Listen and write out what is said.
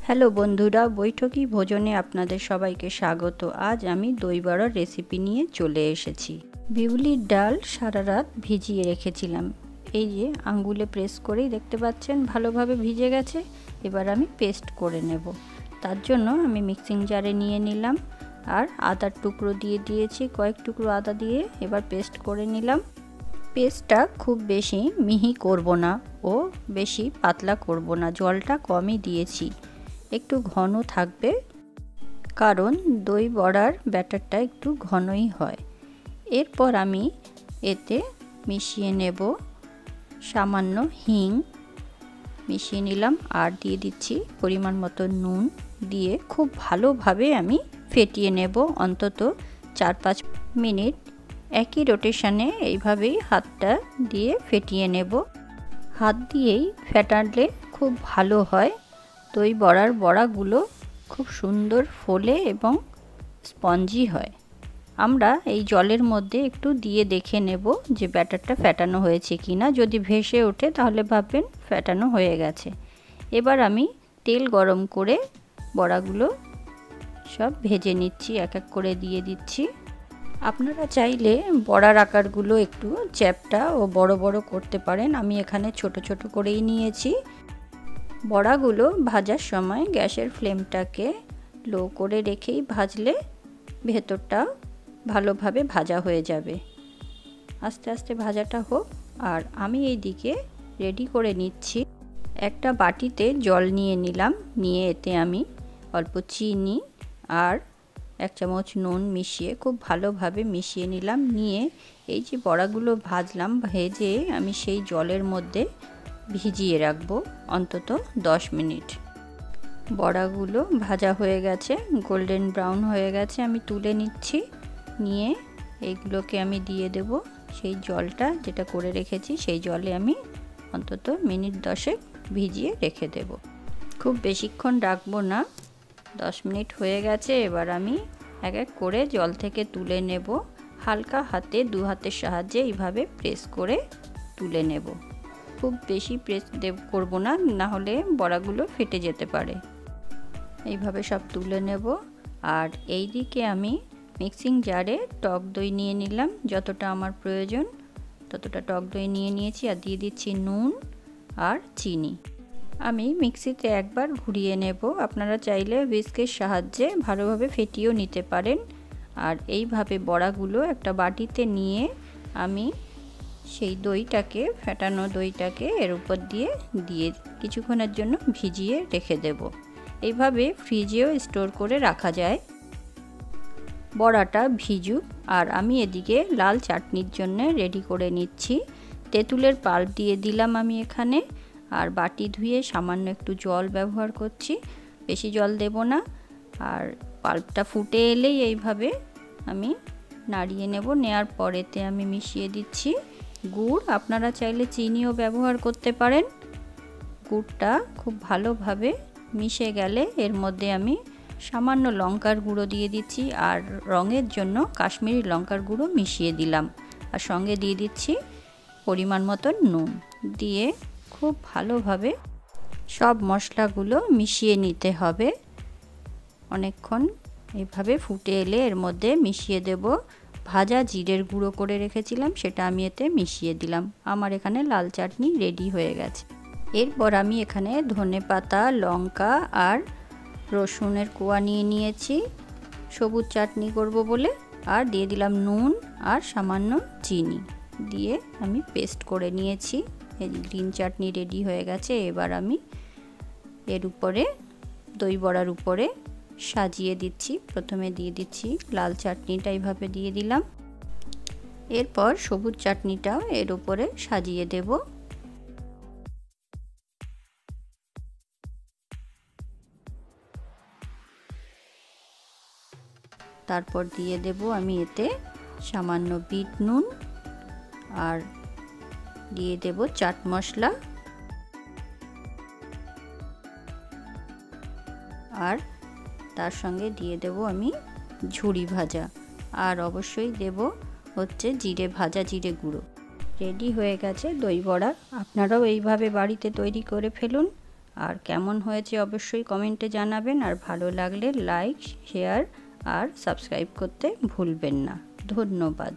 Hello বন্ধুরা, বৈঠকি ভোজনে আপনাদের সবাইকে স্বাগত। আজ আমি দই বড়ার রেসিপি নিয়ে চলে এসেছি। বিউলির ডাল সারা রাত ভিজিয়ে রেখেছিলাম। এই যে আঙ্গুলে প্রেস করেই দেখতে পাচ্ছেন ভালোভাবে ভিজে গেছে। এবার আমি পেস্ট করে নেব। তার জন্য আমি মিক্সিং জারে নিয়ে নিলাম আর আদার টুকরো দিয়ে দিয়েছি, কয়েক টুকরো আদা দিয়ে এবার পেস্ট করে নিলাম। পেস্টটা খুব বেশি মিহি করব না ও বেশি পাতলা করব না, জলটা কমই দিয়েছি, একটু ঘন থাকবে কারণ দই বড়ার ব্যাটারটা একটু ঘনই হয়। এরপর আমি এতে মিশিয়ে নেব সামান্য হিং, মিশিয়ে নিলাম আর দিয়ে দিচ্ছি পরিমাণ মতো নুন, দিয়ে খুব ভালোভাবে আমি ফেটিয়ে নেব অন্তত 4-5 মিনিট। একই রোটেশনে এইভাবেই হাতটা দিয়ে ফেটিয়ে নেব। হাত দিয়েই ফেটালে খুব ভালো হয়। দই বড়ার বড়াগুলো খুব সুন্দর ফোলে এবং স্পঞ্জি হয়। আমরা এই জলের মধ্যে একটু দিয়ে দেখে নেব যে ব্যাটারটা ফেটানো হয়েছে কি না। যদি ভেসে ওঠে তাহলে ভাববেন ফেটানো হয়ে গেছে। এবার আমি তেল গরম করে বড়াগুলো সব ভেজে নিচ্ছি, এক এক করে দিয়ে দিচ্ছি। আপনারা চাইলে বড়ার আকারগুলো একটু চ্যাপ্টা ও বড় বড় করতে পারেন। আমি এখানে ছোট ছোট করেই নিয়েছি। বড়াগুলো ভাজার সময় গ্যাসের ফ্লেমটাকে লো করে রেখেই ভাজলে ভেতরটা ভালোভাবে ভাজা হয়ে যাবে। আস্তে আস্তে ভাজাটা হোক আর আমি এই দিকে রেডি করে নিচ্ছি। একটা বাটিতে জল নিয়ে নিলাম, নিয়ে এতে আমি অল্প চিনি আর 1 চামচ নুন মিশিয়ে খুব ভালোভাবে মিশিয়ে নিলাম। নিয়ে এই যে বড়াগুলো ভাজলাম, ভেজে আমি সেই জলের মধ্যে ভিজিয়ে রাখবো অন্তত 10 মিনিট। বড়াগুলো ভাজা হয়ে গেছে, গোল্ডেন ব্রাউন হয়ে গেছে, আমি তুলে নিচ্ছি। নিয়ে এইগুলোকে আমি দিয়ে দেব সেই জলটা যেটা করে রেখেছি, সেই জলে আমি অন্তত মিনিট 10 ভিজিয়ে রেখে দেব। খুব বেশিক্ষণ রাখবো না, 10 মিনিট হয়ে গেছে। এবার আমি এক এক করে জল থেকে তুলে নেব। হালকা হাতে 2 হাতের সাহায্যে এইভাবে প্রেস করে তুলে নেব। খুব বেশি প্রেস করব না, না হলে বড়াগুলো ফেটে যেতে পারে। এইভাবে সব তুলে নেব। আর এই দিকে আমি মিক্সিং জারে টক দই নিয়ে নিলাম, যতটা আমার প্রয়োজন ততটা টক দই নিয়ে নিয়েছি আর দিয়ে দিচ্ছি নুন আর চিনি। আমি মিক্সিতে একবার ঘুরিয়ে নেব। আপনারা চাইলে হুইস্কের সাহায্যে ভালোভাবে ফেটিয়েও নিতে পারেন। আর এইভাবে বড়াগুলো একটা বাটিতে নিয়ে আমি সেই দইটাকে, ফেটানো দইটাকে এর উপর দিয়ে কিছুক্ষণের জন্য ভিজিয়ে রেখে দেব। এইভাবে ফ্রিজেও স্টোর করে রাখা যায়। বড়াটা ভিজুক আর আমি এদিকে লাল চাটনির জন্য রেডি করে নিচ্ছি। তেঁতুলের পাল্প দিয়ে দিলাম আমি এখানে, আর বাটি ধুয়ে সামান্য একটু জল ব্যবহার করছি, বেশি জল দেব না। আর পাল্পটা ফুটে এলেই এইভাবে আমি নাড়িয়ে নেব। নেওয়ার পরেতে আমি মিশিয়ে দিচ্ছি গুড়। আপনারা চাইলে চিনিও ব্যবহার করতে পারেন। গুড়টা খুব ভালোভাবে মিশে গেলে এর মধ্যে আমি সামান্য লঙ্কার গুঁড়ো দিয়ে দিচ্ছি আর রঙের জন্য কাশ্মীরি লঙ্কার গুঁড়ো মিশিয়ে দিলাম। আর সঙ্গে দিয়ে দিচ্ছি পরিমাণ মতো নুন। দিয়ে খুব ভালোভাবে সব মশলাগুলো মিশিয়ে নিতে হবে। অনেকক্ষণ এইভাবে ফুটে এলে এর মধ্যে মিশিয়ে দেব ভাজা জিরের গুঁড়ো করে রেখেছিলাম, সেটা আমি এতে মিশিয়ে দিলাম। আমার এখানে লাল চাটনি রেডি হয়ে গেছে। এরপর আমি এখানে ধনেপাতা, লঙ্কা আর রসুনের কোয়া নিয়ে নিয়েছি সবুজ চাটনি করব বলে, আর দিয়ে দিলাম নুন আর সামান্য চিনি দিয়ে আমি পেস্ট করে নিয়েছি। এই গ্রিন চাটনি রেডি হয়ে গেছে। এবার আমি এর উপরে দই বড়ার উপরে সাজিয়ে দিচ্ছি। প্রথমে দিয়ে দিচ্ছি লাল চাটনিটা, এইভাবে দিয়ে দিলাম। এরপর সবুজ চাটনিটাও এর উপরে সাজিয়ে দেব। তারপর দিয়ে দেব আমি এতে সামান্য বিট নুন আর দিয়ে দেব চাট মশলা আর তার সঙ্গে দিয়ে দেব আমি ঝুরি ভাজা, আর অবশ্যই দেব হচ্ছে ভাজা জিরে গুঁড়ো। রেডি হয়ে গেছে দই বড়া। আপনারাও এইভাবে বাড়িতে তৈরি করে ফেলুন আর কেমন হয়েছে অবশ্যই কমেন্টে জানাবেন, আর ভালো লাগলে লাইক, শেয়ার আর সাবস্ক্রাইব করতে ভুলবেন না। ধন্যবাদ।